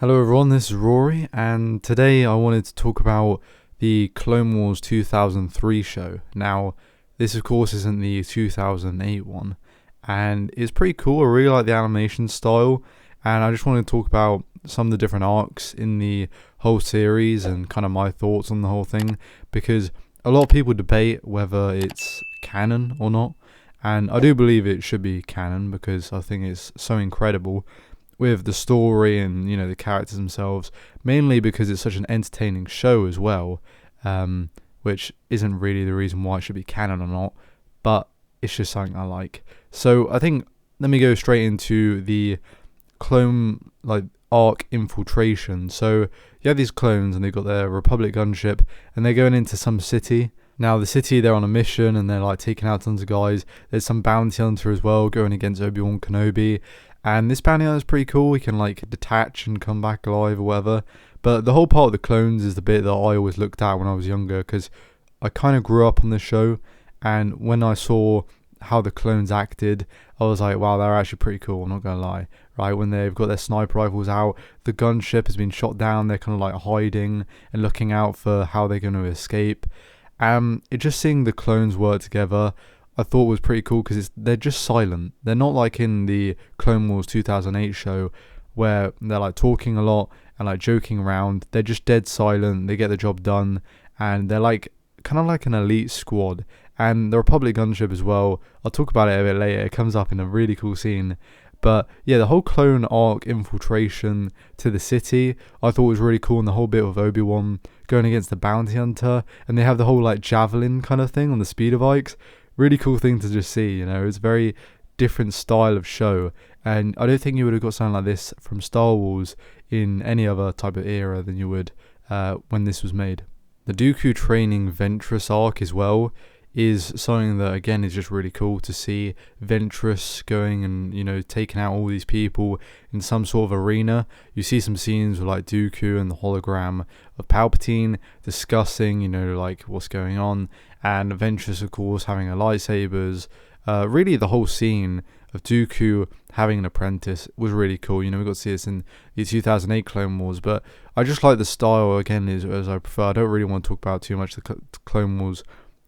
Hello everyone, this is Rory, and today I wanted to talk about the Clone Wars 2003 show. Now, this of course isn't the 2008 one, and it's pretty cool. I really like the animation style, and I just want to talk about some of the different arcs in the whole series and kind of my thoughts on the whole thing, because a lot of people debate whether it's canon or not, and I do believe it should be canon because I think it's so incredible with the story and the characters themselves, mainly because it's such an entertaining show as well, which isn't really the reason why it should be canon or not, but it's just something I like. So I think let me go straight into the clone arc infiltration. So you have these clones and they've got their Republic gunship and they're going into some city. Now the city, they're on a mission and they're taking out tons of guys. There's some bounty hunter as well going against Obi-Wan Kenobi. And this bounty hunter is pretty cool. He can detach and come back alive or whatever. But the whole part of the clones is the bit that I always looked at when I was younger, because I kind of grew up on this show. And when I saw how the clones acted, I was like, wow, they're actually pretty cool, I'm not going to lie. Right, when they've got their sniper rifles out, the gunship has been shot down, they're kind of hiding and looking out for how they're going to escape. It just seeing the clones work together, I thought was pretty cool because they're just silent. They're not like in the Clone Wars 2008 show where they're talking a lot and joking around. They're just dead silent. They get the job done, and they're kind of like an elite squad. And the Republic gunship as well, I'll talk about it a bit later. It comes up in a really cool scene. But yeah, the whole clone arc infiltration to the city I thought was really cool, and the whole bit with Obi-Wan going against the bounty hunter, and they have the whole javelin kind of thing on the speeder bikes. Really cool thing to just see, it's a very different style of show, and I don't think you would have got something like this from Star Wars in any other type of era than you would when this was made. The Dooku training Ventress arc as well is something that again is just really cool to see. Ventress going and taking out all these people in some sort of arena. You see some scenes with Dooku and the hologram of Palpatine discussing what's going on, and Ventress of course having her lightsabers. Really the whole scene of Dooku having an apprentice was really cool. We got to see this in the 2008 Clone Wars, but I just like the style again as I prefer. I don't really want to talk about too much the Clone Wars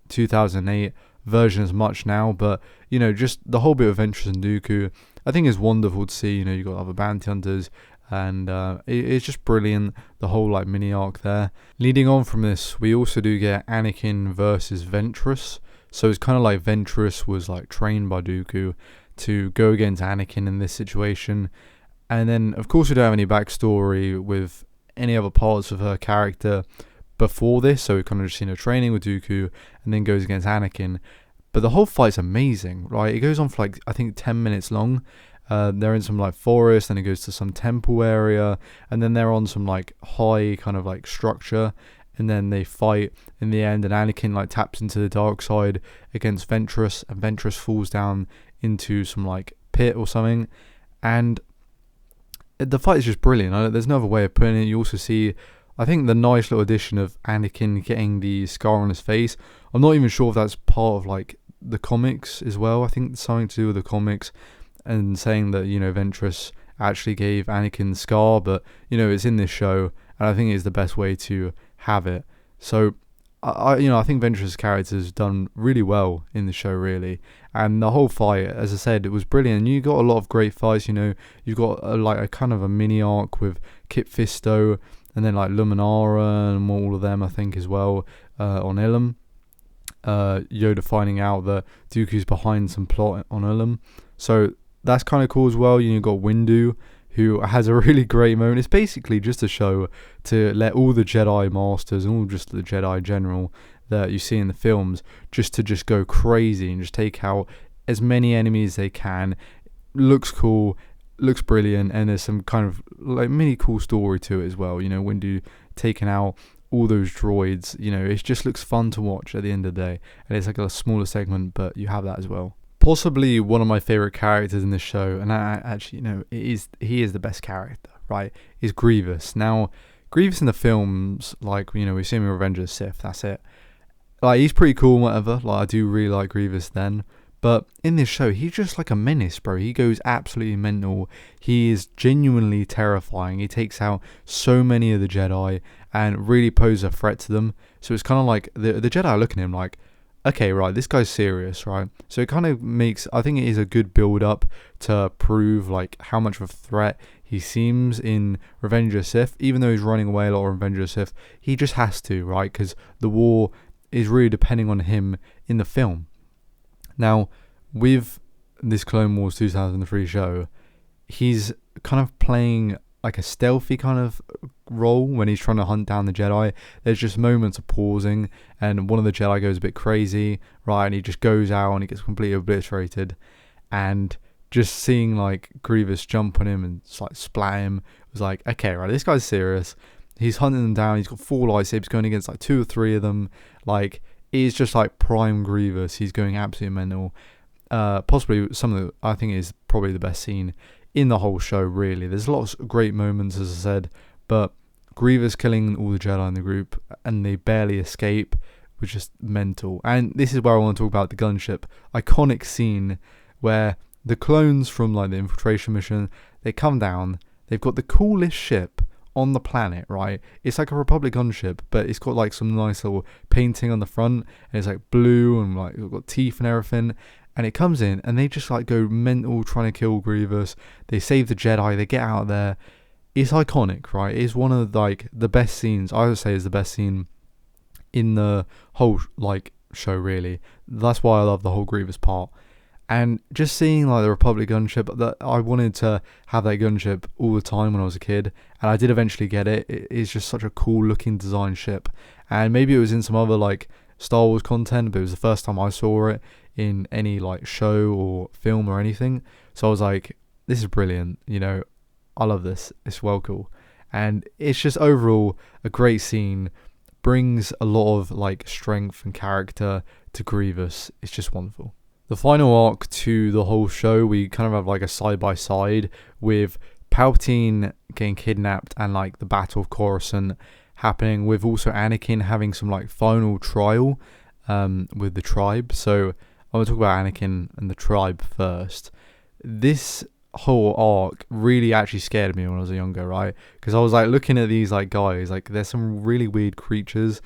2008 version as much now, but just the whole bit of Ventress and Dooku I think is wonderful to see. You got other bounty hunters, and it's just brilliant, the whole mini arc there. Leading on from this, we also do get Anakin versus Ventress. So it's kind of like Ventress was trained by Dooku to go against Anakin in this situation, and then of course we don't have any backstory with any other parts of her character before this, so we've kind of just seen her training with Dooku and then goes against Anakin. But the whole fight's amazing, right? It goes on for I think 10 minutes long. They're in some forest, and it goes to some temple area, and then they're on some high kind of structure, and then they fight in the end, and Anakin taps into the dark side against Ventress, and Ventress falls down into some pit or something, and the fight is just brilliant. There's no other way of putting it. You also see, I think, the nice little addition of Anakin getting the scar on his face. I'm not even sure if that's part of the comics as well. I think it's something to do with the comics, and saying that Ventress actually gave Anakin the scar, but it's in this show, and I think it's the best way to have it. So I think Ventress' character has done really well in the show, really, and the whole fight, as I said, it was brilliant. You got a lot of great fights. You've got a kind of a mini arc with Kit Fisto, and then Luminara and all of them, I think, as well, on Ilum. Yoda finding out that Dooku's behind some plot on Ilum. So that's kind of cool as well. You've got Windu, who has a really great moment. It's basically just a show to let all the Jedi Masters and all just the Jedi in general that you see in the films just go crazy and just take out as many enemies as they can. Looks cool. Looks brilliant, and there's some kind of mini cool story to it as well. Windu taking out all those droids. It just looks fun to watch at the end of the day, and it's a smaller segment, but you have that as well. Possibly one of my favorite characters in this show, and he is the best character, right? Is Grievous. Now, Grievous in the films, we've seen him in Revenge of the Sith. That's it. He's pretty cool, and whatever. I do really like Grievous then. But in this show, he's just like a menace, bro. He goes absolutely mental. He is genuinely terrifying. He takes out so many of the Jedi and really poses a threat to them. So it's kind of like the Jedi are looking at him like, okay, right, this guy's serious, right? So it kind of makes, I think it is a good build up to prove like how much of a threat he seems in Revenge of the Sith. Even though he's running away a lot in Revenge of the Sith, he just has to, right? Because the war is really depending on him in the film. Now, with this Clone Wars 2003 show, he's kind of playing like a stealthy kind of role when he's trying to hunt down the Jedi. There's just moments of pausing, and one of the Jedi goes a bit crazy, right? And he just goes out and he gets completely obliterated. And just seeing like Grievous jump on him and like splat him was like, okay, right, this guy's serious. He's hunting them down. He's got 4 lightsabers going against like 2 or 3 of them. Like, he's just like prime Grievous. He's going absolutely mental. Possibly I think is probably the best scene in the whole show, really. There's lots of great moments, as I said, but Grievous killing all the Jedi in the group and they barely escape was just mental. And this is where I want to talk about the gunship. Iconic scene where the clones from like the infiltration mission, they come down, they've got the coolest ship on the planet, right? It's like a Republic gunship, but it's got like some nice little painting on the front, and it's like blue and like it's got teeth and everything. And it comes in and they just like go mental trying to kill Grievous. They save the Jedi, they get out of there. It's iconic, right? It's one of like the best scenes. I would say is the best scene in the whole like show, really. That's why I love the whole Grievous part. And just seeing like the Republic gunship, that I wanted to have that gunship all the time when I was a kid, and I did eventually get it. It is just such a cool looking design ship, and maybe it was in some other like Star Wars content, but it was the first time I saw it in any like show or film or anything. So I was like, this is brilliant, you know, I love this. It's well cool, and it's just overall a great scene. Brings a lot of like strength and character to Grievous. It's just wonderful. The final arc to the whole show, we kind of have like a side-by-side with Palpatine getting kidnapped and like the Battle of Coruscant happening, with also Anakin having some like final trial with the tribe. So I want to talk about Anakin and the tribe first. This whole arc really actually scared me when I was younger, right? Because I was like looking at these like guys, like there's some really weird creatures,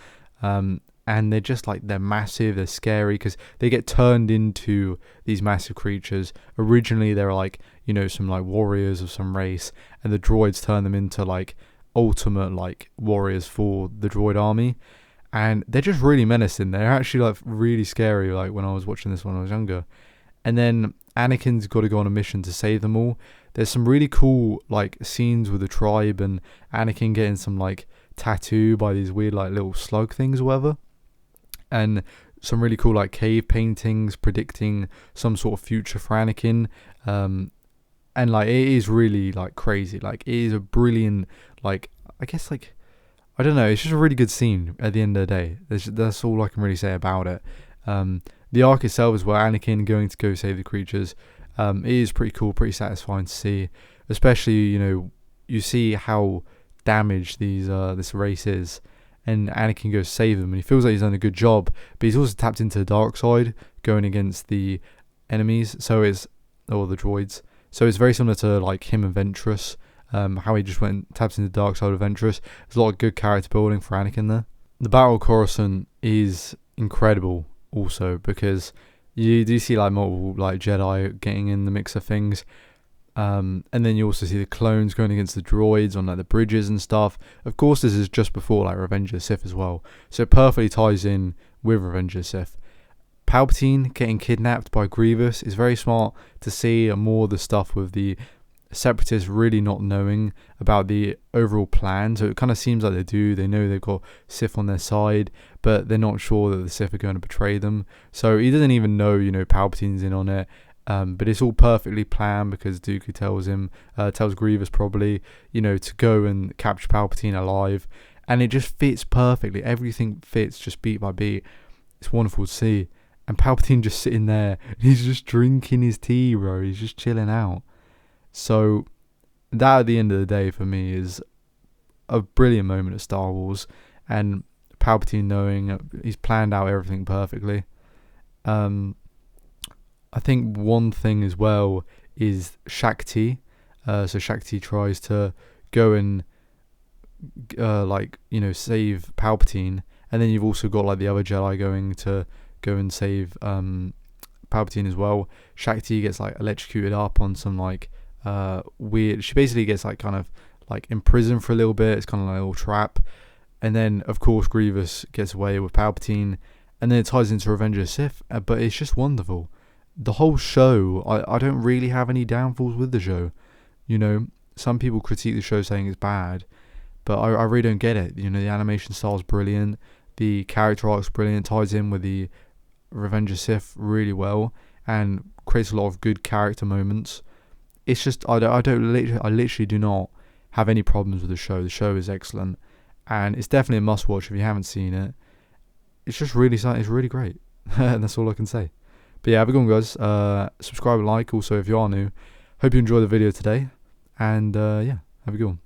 and they're just like, they're massive, they're scary because they get turned into these massive creatures. Originally they're like, you know, some like warriors of some race, and the droids turn them into like ultimate like warriors for the droid army, and they're just really menacing. They're actually like really scary, like when I was watching this when I was younger. And then Anakin's got to go on a mission to save them all. There's some really cool like scenes with the tribe and Anakin getting some like tattoo by these weird like little slug things or whatever, and some really cool like cave paintings predicting some sort of future for Anakin. And like it is really like crazy. Like it is a brilliant, like I guess like, I don't know, it's just a really good scene at the end of the day. That's all I can really say about it. The arc itself is where Anakin going to go save the creatures. It is pretty cool, pretty satisfying to see, especially, you know, you see how damaged this race is, and Anakin goes save them, and he feels like he's done a good job, but he's also tapped into the dark side, going against the enemies, the droids. So it's very similar to like him and Ventress, how he just taps into the dark side of Ventress. There's a lot of good character building for Anakin there. The Battle of Coruscant is incredible also, because you do see like multiple like Jedi getting in the mix of things, and then you also see the clones going against the droids on like the bridges and stuff. Of course, this is just before like Revenge of the Sith as well, so it perfectly ties in with Revenge of the Sith. Palpatine getting kidnapped by Grievous is very smart to see, more of the stuff with the Separatists really not knowing about the overall plan. So it kind of seems like they know they've got Sith on their side, but they're not sure that the Sith are going to betray them. So he doesn't even know, you know, Palpatine's in on it. But it's all perfectly planned, because Dooku tells Grievous probably, you know, to go and capture Palpatine alive. And it just fits perfectly. Everything fits just beat by beat. It's wonderful to see. And Palpatine just sitting there, he's just drinking his tea, bro. He's just chilling out. So that, at the end of the day, for me, is a brilliant moment of Star Wars, and Palpatine knowing he's planned out everything perfectly. I think one thing as well is Shakti. So Shakti tries to go and save Palpatine, and then you've also got like the other Jedi going to go and save Palpatine as well. Shakti gets like electrocuted up on some like weird. She basically gets like kind of like imprisoned for a little bit. It's kind of like a little trap, and then of course Grievous gets away with Palpatine, and then it ties into Revenge of the Sith. But it's just wonderful. The whole show, I don't really have any downfalls with the show. Some people critique the show saying it's bad, but I really don't get it. The animation style is brilliant. The character arc's brilliant. Ties in with the Revenge of Sith really well and creates a lot of good character moments. It's just I literally do not have any problems with the show. The show is excellent, and it's definitely a must-watch if you haven't seen it. It's just really it's really great. And that's all I can say. But yeah, have a good one, guys. Subscribe and like. Also, if you are new, hope you enjoyed the video today. And yeah, have a good one.